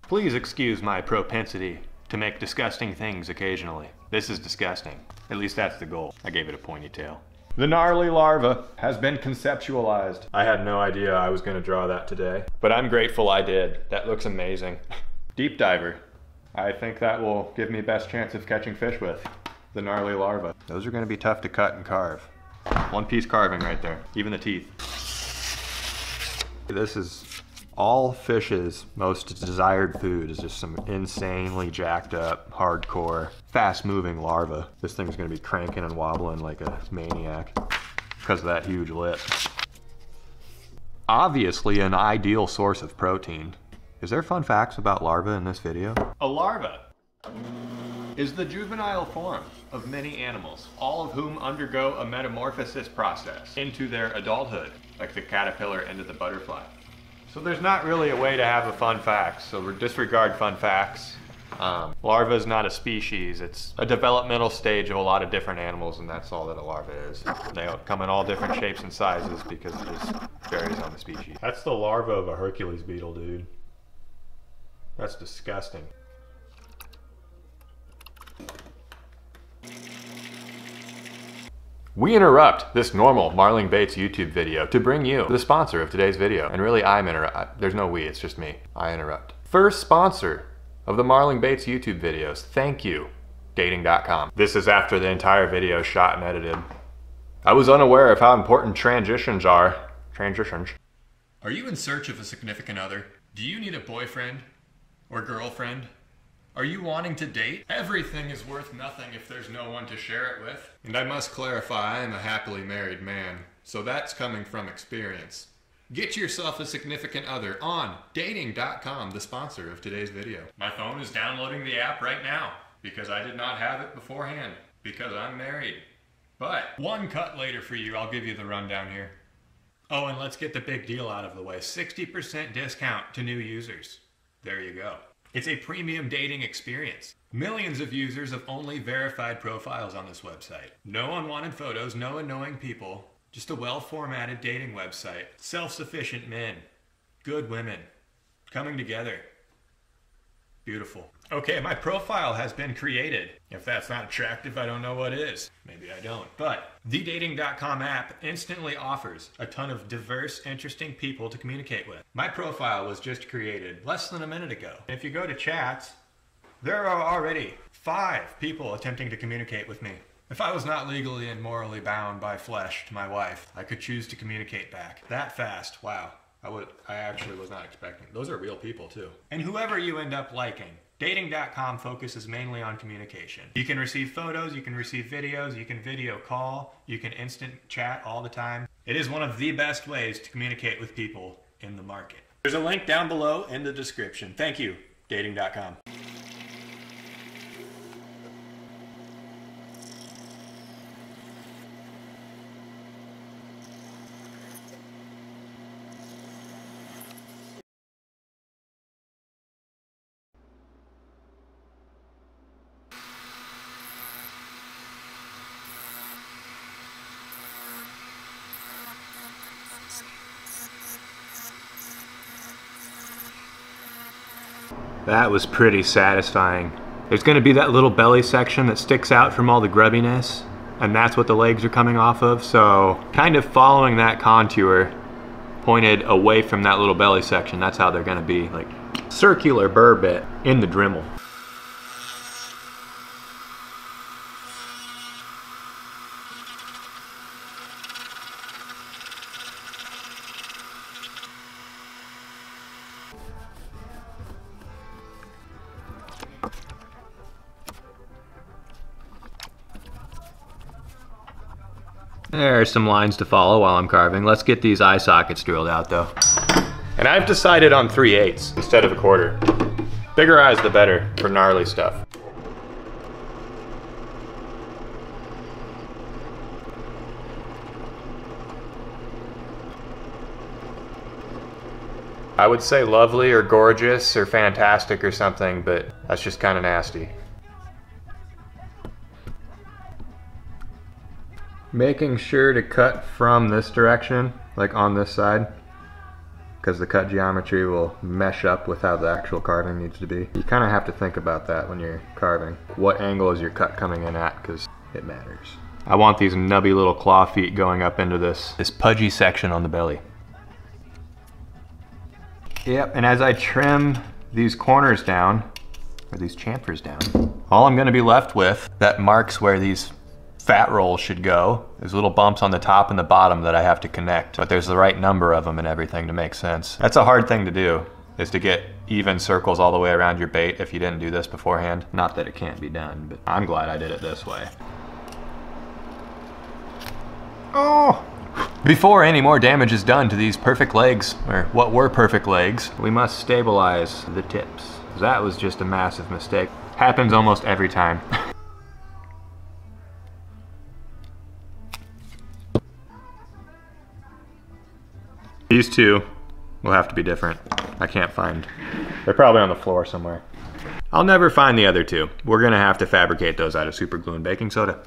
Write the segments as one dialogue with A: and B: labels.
A: Please excuse my propensity to make disgusting things occasionally. This is disgusting. At least that's the goal. I gave it a pointy tail. The gnarly larva has been conceptualized. I had no idea I was gonna draw that today, but I'm grateful I did. That looks amazing. Deep diver. I think that will give me best chance of catching fish with. The gnarly larva. Those are gonna be tough to cut and carve. One piece carving right there, even the teeth. This is all fish's most desired food, is just some insanely jacked up, hardcore, fast moving larva. This thing's gonna be cranking and wobbling like a maniac because of that huge lip. Obviously an ideal source of protein. Is there fun facts about larvae in this video? A larva is the juvenile form of many animals, all of whom undergo a metamorphosis process into their adulthood, like the caterpillar into the butterfly. So there's not really a way to have a fun fact, so disregard fun facts. Larva is not a species, it's a developmental stage of a lot of different animals, and that's all that a larva is. They come in all different shapes and sizes because it just varies on the species. That's the larva of a Hercules beetle, dude. That's disgusting. We interrupt this normal Marling Baits YouTube video to bring you the sponsor of today's video. And really, there's no we, it's just me. I interrupt. First sponsor of the Marling Baits YouTube videos. Thank you, Dating.com. This is after the entire video shot and edited. I was unaware of how important transitions are. Transitions. Are you in search of a significant other? Do you need a boyfriend or girlfriend? Are you wanting to date? Everything is worth nothing if there's no one to share it with. And I must clarify, I am a happily married man, so that's coming from experience. Get yourself a significant other on Dating.com, the sponsor of today's video. My phone is downloading the app right now because I did not have it beforehand because I'm married. But one cut later for you, I'll give you the rundown here. Oh, and let's get the big deal out of the way. 60% discount to new users. There you go. It's a premium dating experience. Millions of users of only verified profiles on this website. No unwanted photos, no annoying people. Just a well-formatted dating website. Self-sufficient men. Good women. Coming together. Beautiful. Okay, my profile has been created. If that's not attractive, I don't know what is. Maybe I don't. But the Dating.com app instantly offers a ton of diverse, interesting people to communicate with. My profile was just created less than a minute ago. If you go to chats, there are already 5 people attempting to communicate with me. If I was not legally and morally bound by flesh to my wife, I could choose to communicate back. That fast, wow. I actually was not expecting. Those are real people too. And whoever you end up liking, Dating.com focuses mainly on communication. You can receive photos, you can receive videos, you can video call, you can instant chat all the time. It is one of the best ways to communicate with people in the market. There's a link down below in the description. Thank you, Dating.com. That was pretty satisfying. There's gonna be that little belly section that sticks out from all the grubbiness, and that's what the legs are coming off of, so kind of following that contour pointed away from that little belly section, that's how they're gonna be, like circular burr bit in the Dremel. There are some lines to follow while I'm carving. Let's get these eye sockets drilled out though. And I've decided on 3/8 instead of a quarter. Bigger eyes the better for gnarly stuff. I would say lovely or gorgeous or fantastic or something, but that's just kind of nasty. Making sure to cut from this direction, like on this side. because the cut geometry will mesh up with how the actual carving needs to be. You kind of have to think about that when you're carving. What angle is your cut coming in at, because it matters. I want these nubby little claw feet going up into this pudgy section on the belly. Yep, and as I trim these corners down, or these chamfers down, all I'm gonna be left with that marks where these fat rolls should go is little bumps on the top and the bottom that I have to connect. But there's the right number of them and everything to make sense. That's a hard thing to do, is to get even circles all the way around your bait if you didn't do this beforehand. Not that it can't be done, but I'm glad I did it this way. Oh! Before any more damage is done to these perfect legs, or what were perfect legs, we must stabilize the tips. That was just a massive mistake. Happens almost every time. These two will have to be different. I can't find, they're probably on the floor somewhere. I'll never find the other two. We're gonna have to fabricate those out of super glue and baking soda.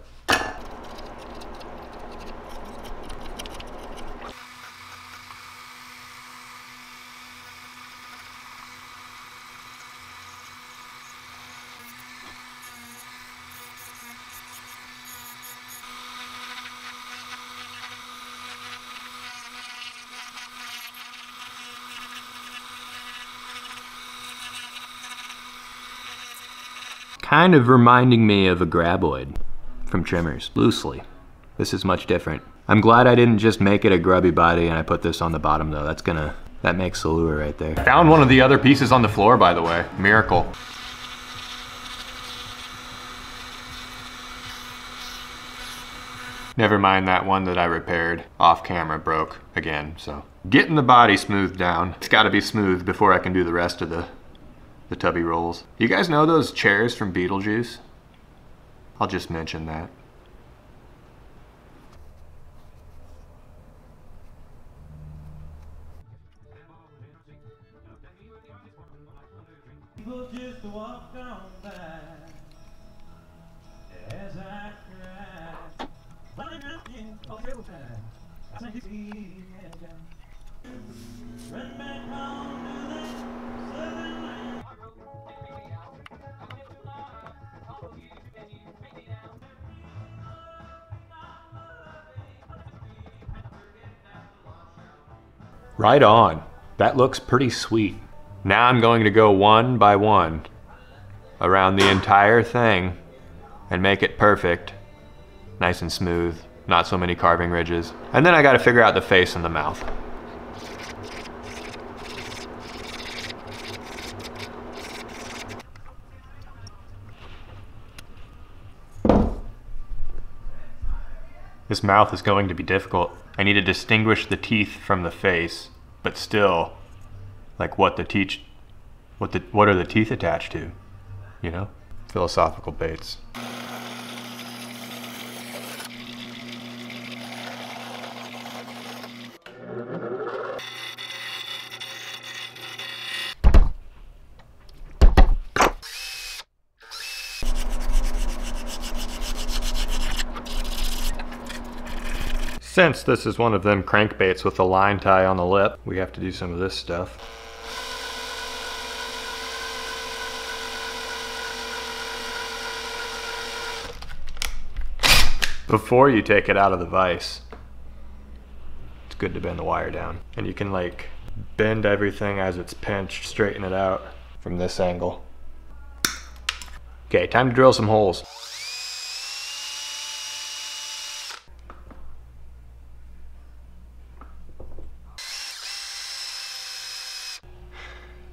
A: Kind of reminding me of a graboid from Trimmers, loosely. This is much different. I'm glad I didn't just make it a grubby body and I put this on the bottom though. That makes the lure right there. Found one of the other pieces on the floor, by the way. Miracle. Never mind, that one that I repaired off camera broke again, so. Getting the body smoothed down. It's gotta be smooth before I can do the rest of the tubby rolls. You guys know those chairs from Beetlejuice? I'll just mention that. People just walk on by as I cry. Run back home to that southern land. Right on. That looks pretty sweet. Now I'm going to go one by one around the entire thing and make it perfect. Nice and smooth, not so many carving ridges. And then I gotta figure out the face and the mouth. This mouth is going to be difficult. I need to distinguish the teeth from the face, but still, like what are the teeth attached to, you know? Philosophical baits. Since this is one of them crankbaits with a line tie on the lip, we have to do some of this stuff. Before you take it out of the vise, it's good to bend the wire down. And you can like bend everything as it's pinched, straighten it out from this angle. Okay, time to drill some holes.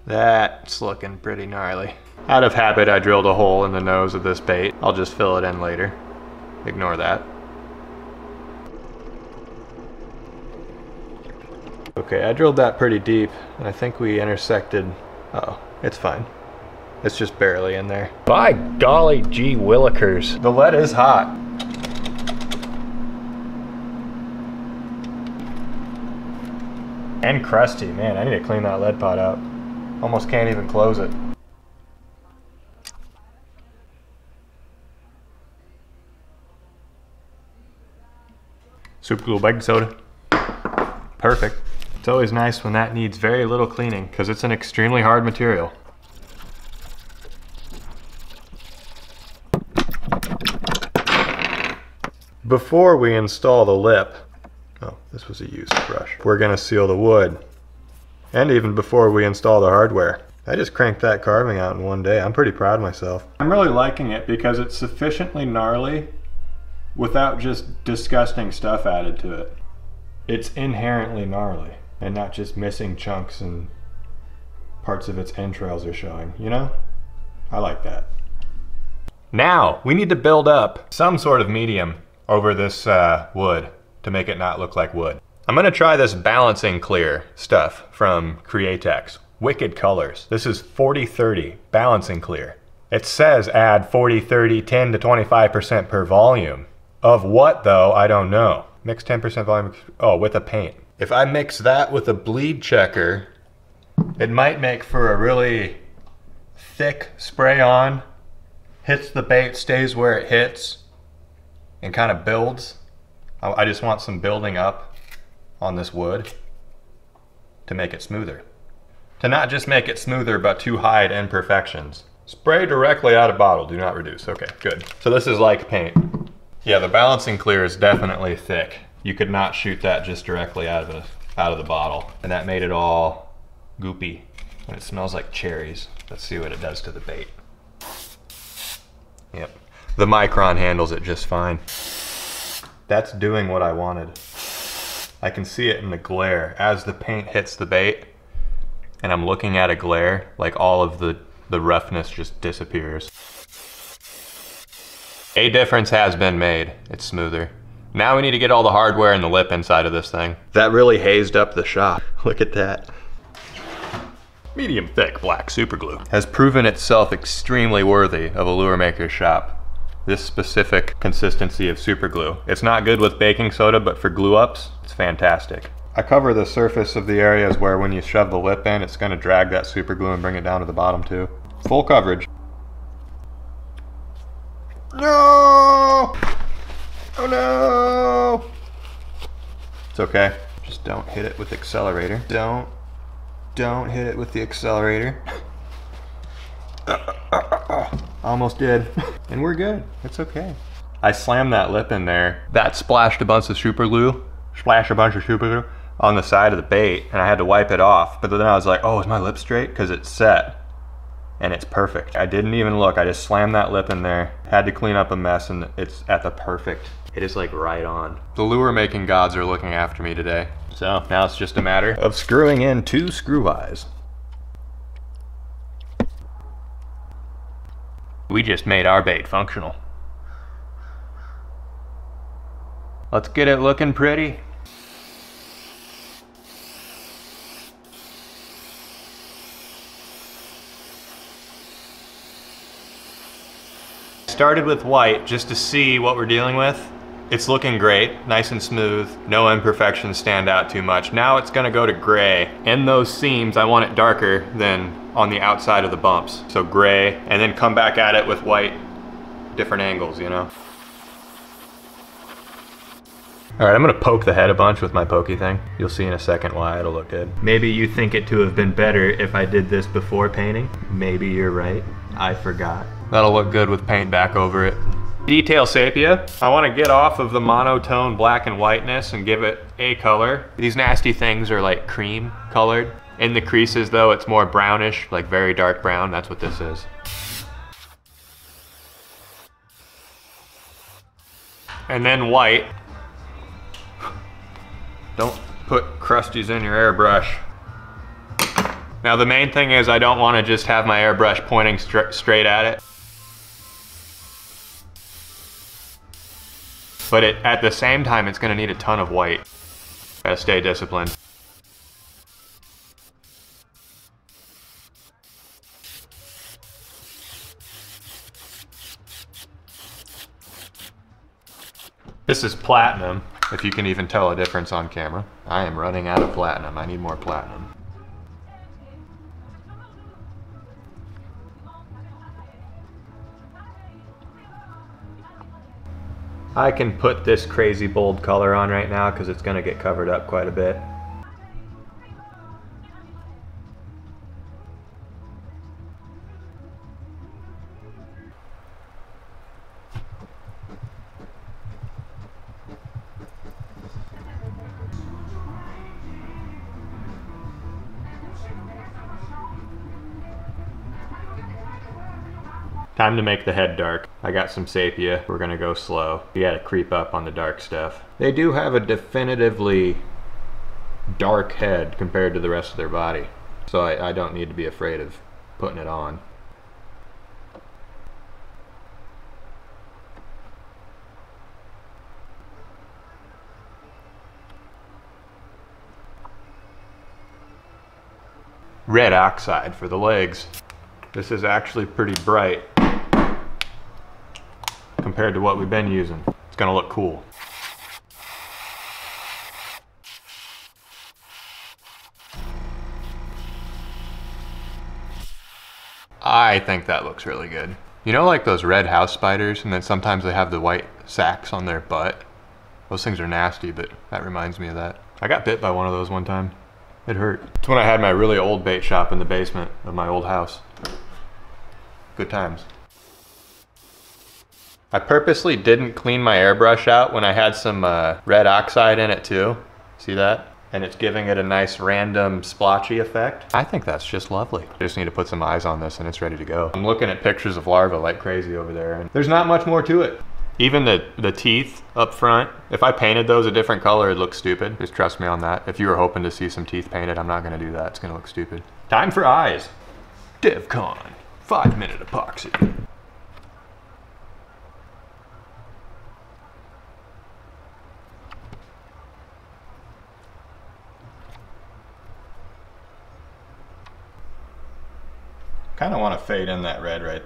A: That's looking pretty gnarly. Out of habit, I drilled a hole in the nose of this bait. I'll just fill it in later. Ignore that. Okay, I drilled that pretty deep, and I think we intersected. Uh-oh, it's fine. It's just barely in there. By golly gee willikers, the lead is hot. And crusty, man, I need to clean that lead pot out. Almost can't even close it. Super glue, baking soda. Perfect. It's always nice when that needs very little cleaning because it's an extremely hard material. Before we install the lip, oh, this was a used brush, we're gonna seal the wood. And even before we install the hardware. I just cranked that carving out in one day. I'm pretty proud of myself. I'm really liking it because it's sufficiently gnarly without just disgusting stuff added to it. It's inherently gnarly and not just missing chunks and parts of its entrails are showing, you know? I like that. Now, we need to build up some sort of medium over this wood to make it not look like wood. I'm gonna try this balancing clear stuff from Createx. Wicked colors. This is 40-30 balancing clear. It says add 40-30, 10 to 25% per volume. Of what though, I don't know. Mix 10% volume, oh, with a paint. If I mix that with a bleed checker, it might make for a really thick spray on, hits the bait, stays where it hits, and kind of builds. I just want some building up on this wood to make it smoother. To not just make it smoother, but to hide imperfections. Spray directly out of bottle, do not reduce. Okay, good. So this is like paint. Yeah, the balancing clear is definitely thick. You could not shoot that just directly out of the bottle. And that made it all goopy. And it smells like cherries. Let's see what it does to the bait. Yep, the Micron handles it just fine. That's doing what I wanted. I can see it in the glare as the paint hits the bait. And I'm looking at a glare, like all of the roughness just disappears. A difference has been made. It's smoother. Now we need to get all the hardware and the lip inside of this thing. That really hazed up the shop. Look at that. Medium thick black super glue has proven itself extremely worthy of a lure maker's shop. This specific consistency of super glue. It's not good with baking soda, but for glue ups, it's fantastic. I cover the surface of the areas where when you shove the lip in, it's gonna drag that super glue and bring it down to the bottom too. Full coverage. No! Oh no! It's okay. Just don't hit it with the accelerator. Don't hit it with the accelerator. Almost did. And we're good. It's okay. I slammed that lip in there. That splashed a bunch of super glue. On the side of the bait, and I had to wipe it off. But then I was like, oh, is my lip straight? Because it's set. And it's perfect. I didn't even look. I just slammed that lip in there. Had to clean up a mess, and it's at the perfect. It is like right on. The lure making gods are looking after me today. So now it's just a matter of screwing in 2 screw eyes. We just made our bait functional. Let's get it looking pretty. Started with white just to see what we're dealing with. It's looking great, nice and smooth, no imperfections stand out too much. Now it's gonna go to gray. In those seams, I want it darker than on the outside of the bumps. So gray, and then come back at it with white, different angles, you know? All right, I'm gonna poke the head a bunch with my pokey thing. You'll see in a second why it'll look good. Maybe you think it to have been better if I did this before painting. Maybe you're right, I forgot. That'll look good with paint back over it. Detail sepia. I want to get off of the monotone black and whiteness and give it a color. These nasty things are like cream colored. In the creases though, it's more brownish, like very dark brown. That's what this is. And then white. Don't put crusties in your airbrush. Now the main thing is I don't want to just have my airbrush pointing straight at it. But at the same time, it's gonna need a ton of white. Gotta stay disciplined. This is platinum, if you can even tell a difference on camera. I am running out of platinum. I need more platinum. I can put this crazy bold color on right now because it's going to get covered up quite a bit. Time to make the head dark. I got some sepia. We're gonna go slow. You gotta creep up on the dark stuff. They do have a definitively dark head compared to the rest of their body. So I don't need to be afraid of putting it on. Red oxide for the legs. This is actually pretty bright compared to what we've been using. It's gonna look cool. I think that looks really good. You know, like those red house spiders, and then sometimes they have the white sacks on their butt? Those things are nasty, but that reminds me of that. I got bit by one of those one time. It hurt. It's when I had my really old bait shop in the basement of my old house. Good times. I purposely didn't clean my airbrush out when I had some red oxide in it too. See that? And it's giving it a nice random splotchy effect. I think that's just lovely. I just need to put some eyes on this and it's ready to go. I'm looking at pictures of larvae like crazy over there, and there's not much more to it. Even the teeth up front, if I painted those a different color, it'd look stupid. Just trust me on that. If you were hoping to see some teeth painted, I'm not gonna do that. It's gonna look stupid. Time for eyes. DevCon, 5-minute epoxy. Kind of want to fade in that red right.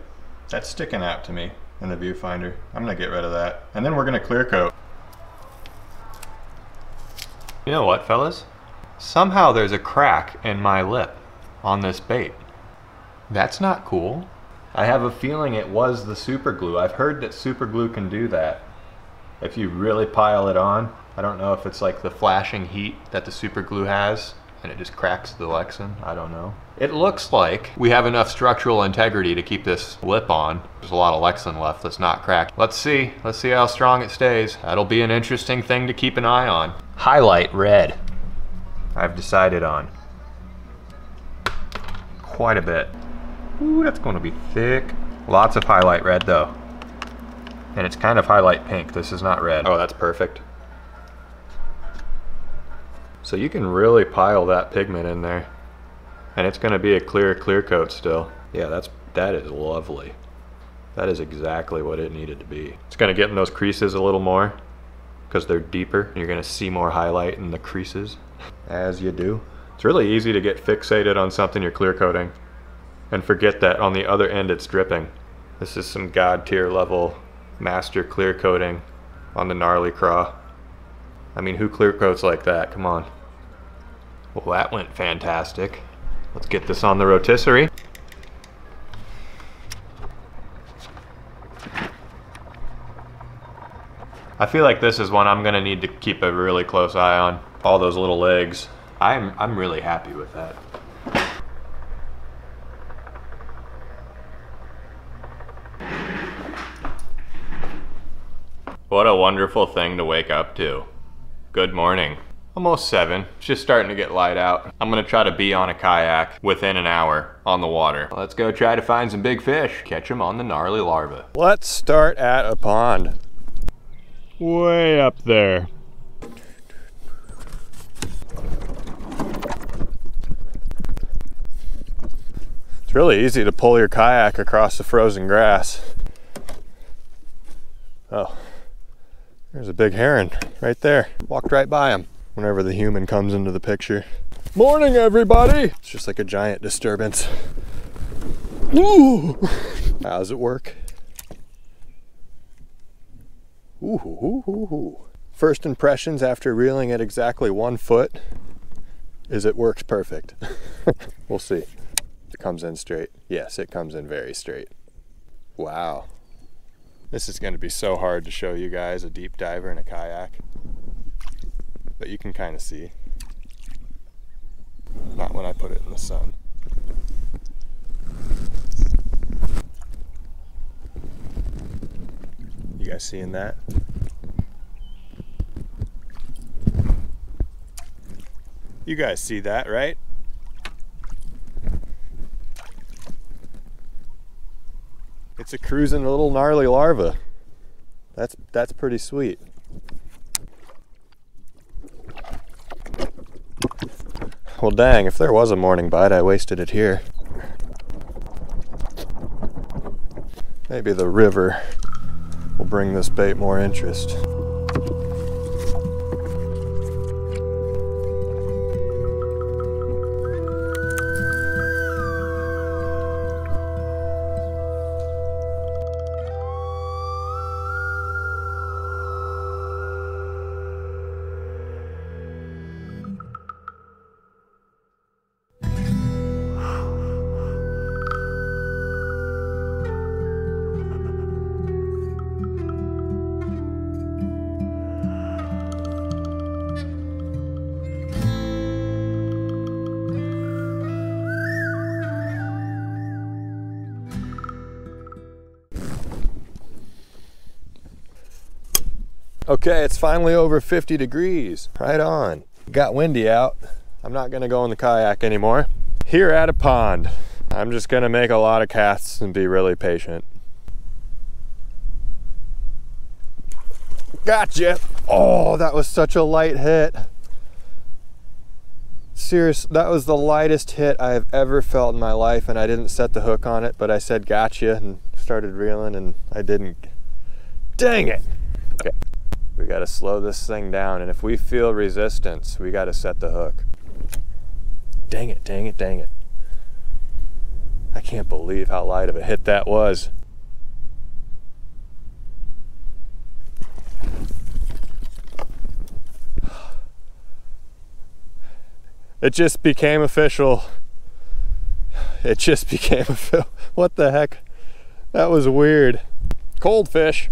A: That's sticking out to me in the viewfinder. I'm gonna get rid of that. And then we're gonna clear coat. You know what, fellas? Somehow there's a crack in my lip on this bait. That's not cool. I have a feeling it was the super glue. I've heard that super glue can do that. If you really pile it on. I don't know if it's like the flashing heat that the super glue has and it just cracks the Lexan. I don't know. It looks like we have enough structural integrity to keep this lip on. There's a lot of Lexan left that's not cracked. Let's see how strong it stays. That'll be an interesting thing to keep an eye on. Highlight red. I've decided on quite a bit. Ooh, that's gonna be thick. Lots of highlight red though. And it's kind of highlight pink. This is not red. Oh, that's perfect. So you can really pile that pigment in there. And it's gonna be a clear coat still. Yeah, that is lovely. That is exactly what it needed to be. It's gonna get in those creases a little more because they're deeper. You're gonna see more highlight in the creases, as you do. It's really easy to get fixated on something you're clear coating and forget that on the other end it's dripping. This is some God tier level master clear coating on the Gnarly Craw. I mean, who clear coats like that? Come on. Well, that went fantastic. Let's get this on the rotisserie. I feel like this is one I'm gonna need to keep a really close eye on. All those little legs. I'm really happy with that. What a wonderful thing to wake up to. Good morning. Almost 7. It's just starting to get light out. I'm gonna try to be on a kayak within an hour on the water. Let's go try to find some big fish. Catch them on the Gnarly Larva. Let's start at a pond. Way up there. It's really easy to pull your kayak across the frozen grass. Oh, there's a big heron right there. Walked right by him whenever the human comes into the picture. Morning, everybody! It's just like a giant disturbance. Ooh! How's it work? Ooh. First impressions after reeling at exactly 1 foot is it works perfect. We'll see. It comes in straight. Yes, it comes in very straight. Wow. This is going to be so hard to show you guys, a deep diver in a kayak. But you can kind of see. Not when I put it in the sun. You guys seeing that? You guys see that, right? It's a cruising little gnarly larva. That's pretty sweet. Well, dang, if there was a morning bite, I wasted it here. Maybe the river will bring this bait more interest. Okay, it's finally over 50 degrees. Right on. Got windy out. I'm not gonna go in the kayak anymore. Here at a pond. I'm just gonna make a lot of casts and be really patient. Gotcha! Oh, that was such a light hit. Serious, that was the lightest hit I've ever felt in my life, and I didn't set the hook on it, but I said gotcha and started reeling and I didn't. Dang it! Okay. We got to slow this thing down, and if we feel resistance, we got to set the hook. Dang it, dang it, dang it. I can't believe how light of a hit that was. It just became official. It just became official. What the heck? That was weird. Cold fish.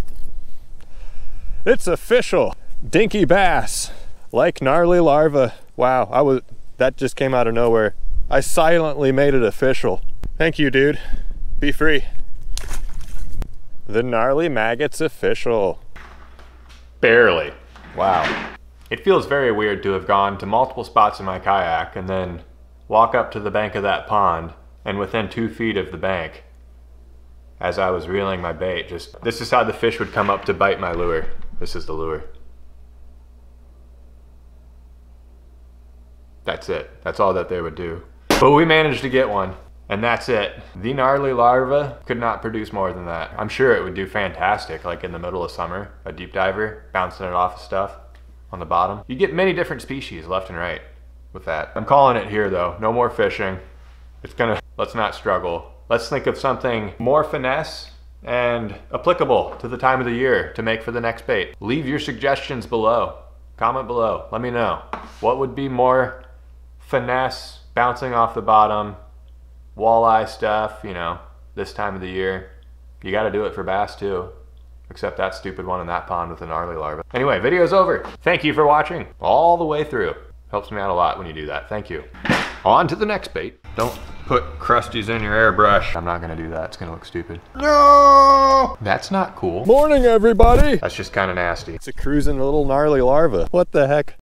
A: It's official. Dinky bass, like gnarly larva. Wow, that just came out of nowhere. I silently made it official. Thank you, dude. Be free. The gnarly maggot's official. Barely. Wow. It feels very weird to have gone to multiple spots in my kayak and then walk up to the bank of that pond, and within 2 feet of the bank, as I was reeling my bait, this is how the fish would come up to bite my lure. This is the lure. That's it. That's all that they would do. But we managed to get one, and that's it. The gnarly larva could not produce more than that. I'm sure it would do fantastic, like in the middle of summer, a deep diver, bouncing it off of stuff on the bottom. You get many different species left and right with that. I'm calling it here though. No more fishing. Let's not struggle. Let's think of something more finesse and applicable to the time of the year to make for the next bait. Leave your suggestions below. Comment below. Let me know. What would be more finesse, bouncing off the bottom, walleye stuff, you know, this time of the year. You gotta do it for bass too. Except that stupid one in that pond with the gnarly larva. Anyway, video's over. Thank you for watching all the way through. Helps me out a lot when you do that. Thank you. On to the next bait. Don't put crusties in your airbrush. I'm not gonna do that. It's gonna look stupid. No! That's not cool. Morning, everybody. That's just kind of nasty. It's a cruising little gnarly larva. What the heck?